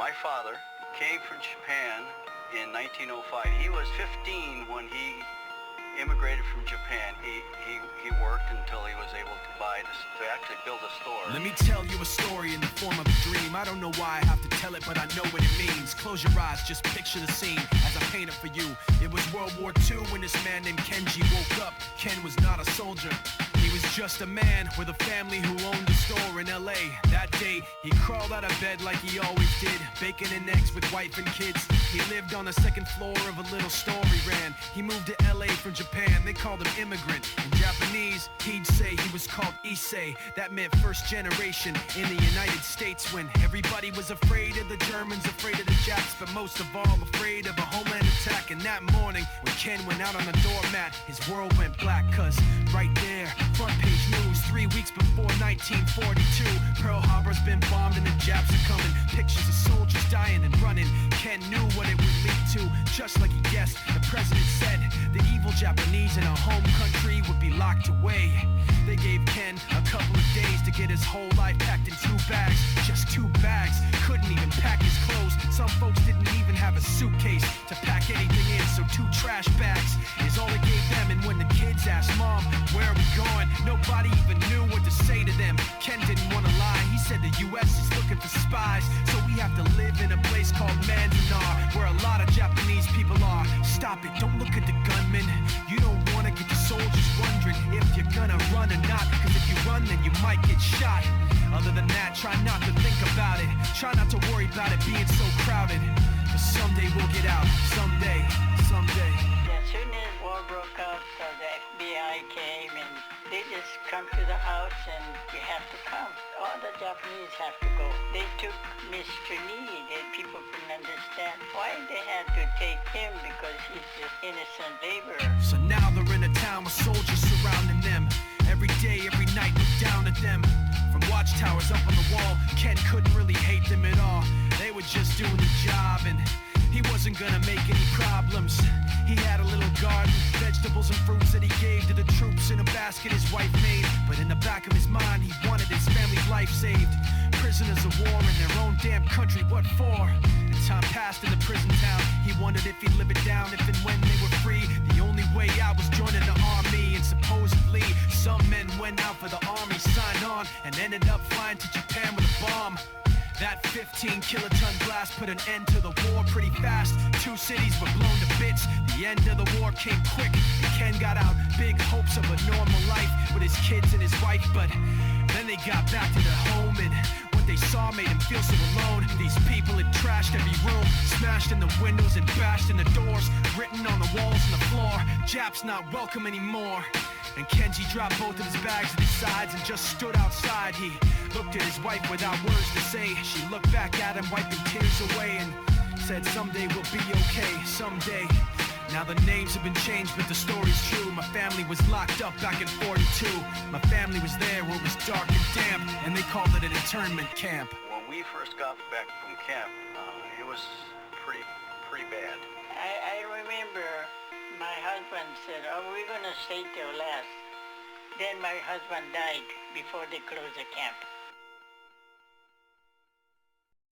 my father came from Japan in 1905. He was 15 when he immigrated from Japan. He worked until he was able to to actually build a store. Let me tell you a story in the form of a dream. I don't know why I have to tell it, but I know what it means. Close your eyes, just picture the scene as I paint it for you. It was World War II when this man named Kenji woke up. Ken was not a soldier. He was just a man with a family who owned a store in LA. That day, he crawled out of bed like he always did, bacon and eggs with wife and kids. He lived on the second floor of a little store he ran. He moved to LA from Japan, they called him immigrant. In Japanese, he'd say he was called Issei. That meant first generation in the United States, when everybody was afraid of the Germans, afraid of the Japs, but most of all afraid of a homeland attack. And that morning, when Ken went out on the doormat, his world went black, cause right there, front page news, 3 weeks before 1942, Pearl Harbor's been bombed and the Japs are coming. Pictures of soldiers dying and running. Ken knew what it would lead to, just like he guessed. The president said the evil Japanese in our home country would be locked away. They gave Ken a couple of days to get his whole life packed in 2 bags. Just 2 bags, couldn't even pack his clothes. Some folks didn't even have a suitcase to pack anything in, so 2 trash bags is all they gave them. And when the kids asked Mom, where are we going? Nobody even knew what to say to them. Ken didn't want to lie, he said the US is looking for spies, so we have to live in a place called Manzanar, where a lot of Japanese people are. Stop it, don't look at the gunmen. You don't want to get the soldiers wondering if you're gonna run or not, cause if you run then you might get shot. Other than that, try not to think about it. Try not to worry about it being so crowded, cause someday we'll get out. Someday. As soon as war broke out, the FBI came and they just come to the house and you have to come. All the Japanese have to go. They took Mr. Lee, and people couldn't understand why they had to take him, because he's just innocent laborer. So now they're in a town with soldiers surrounding them. Every day, every night, look down at them. From watchtowers up on the wall, Ken couldn't really hate them at all. They were just doing the job, and he wasn't gonna make any problems. He had a little garden, vegetables and fruits that he gave to the troops in a basket his wife made. But in the back of his mind, he wanted his family's life saved. Prisoners of war in their own damn country, what for? As time passed in the prison town, he wondered if he'd live it down if and when they were free. The only way out was joining the army, and supposedly some men went out for the army, signed on, and ended up flying to Japan with a bomb. That 15-kiloton blast put an end to the war pretty fast. 2 cities were blown to bits. The end of the war came quick, and Ken got out big hopes of a normal life with his kids and his wife. But then they got back to their home, and what they saw made him feel so alone. These people had trashed every room, smashed in the windows and bashed in the doors, written on the walls and the floor, Japs not welcome anymore. And Kenji dropped both of his bags at his sides and just stood outside. He looked at his wife without words to say. She looked back at him, wiping tears away, and said, someday we'll be okay, someday. Now the names have been changed, but the story's true. My family was locked up back in 42. My family was there where it was dark and damp, and they called it an internment camp. When we first got back from camp, it was pretty bad. I remember my husband said, we're gonna stay till last. Then my husband died before they closed the camp.